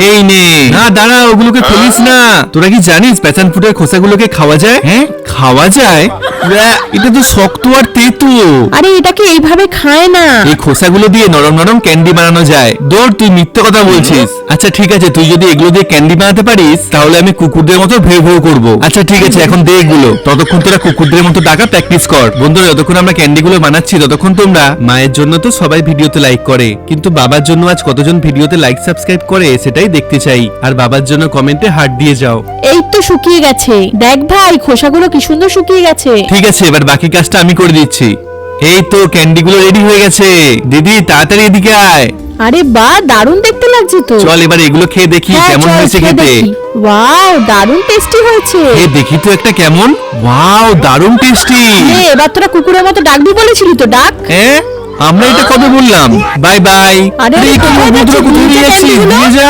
এই নে। না দাঁড়া, ওগুলোকে ফেলিস না। তোরা কি জানিস প্যাশন ফ্রুটের খোসাগুলোকে খাওয়া যায়? হ্যাঁ খাওয়া যায়? এটা তো শক্ত আর তেতো। আরে এটাকে এইভাবে খায় না। এই খোসাগুলো দিয়ে নরম নরম ক্যান্ডি বানানো যায়। দৌড়, তুই মিথ্যে কথা বলছিস। আচ্ছা ঠিক আছে, তুই যদি এগুলো দিয়ে ক্যান্ডি বানাতে পারিস তাহলে আমি কুকুরদের মতো ভেউ ভেউ করবো। আচ্ছা ঠিক আছে, এখন দে এগুলো। ততক্ষণ তোরা কুকুরদের মতো ডাকা প্র্যাকটিস কর। বন্ধুরা, যতক্ষণ আমরা ক্যান্ডি গুলো বানাচ্ছি ততক্ষণ তোমরা মায়ের জন্য তো সবাই ভিডিওতে লাইক করে, কিন্তু বাবার জন্য আজ কতজন ভিডিওতে লাইক সাবস্ক্রাইব করে সেটাই দেখতে চাই। আর বাবার জন্য কমেন্টে হার্ট দিয়ে যাও। এই তো শুকিয়ে গেছে, দেখ ভাই খোসাগুলো কি সুন্দর শুকিয়ে গেছে। ঠিক আছে, এবার বাকি কাজটা আমি করে দিচ্ছি। এই তো ক্যান্ডি গুলো রেডি হয়ে গেছে। দিদি তাড়াতাড়ি এদিকে আয়। আরে বাহ, দারুণ দেখতে লাগছে তো। চল এবার এগুলো খেয়ে দেখি কেমন হয়েছে খেতে। ওয়াও, দারুণ টেস্টি হয়েছে। দেখি তো একটা কেমন। ওয়াও, দারুণ টেস্টি। এবার তোরা কুকুরের মতো ডাকবি বলেছিলি তো, ডাক। আমরা এটা কবে বললাম? Bye bye. আরে কোথায় নিয়ে যাচ্ছিস? নিয়ে যা।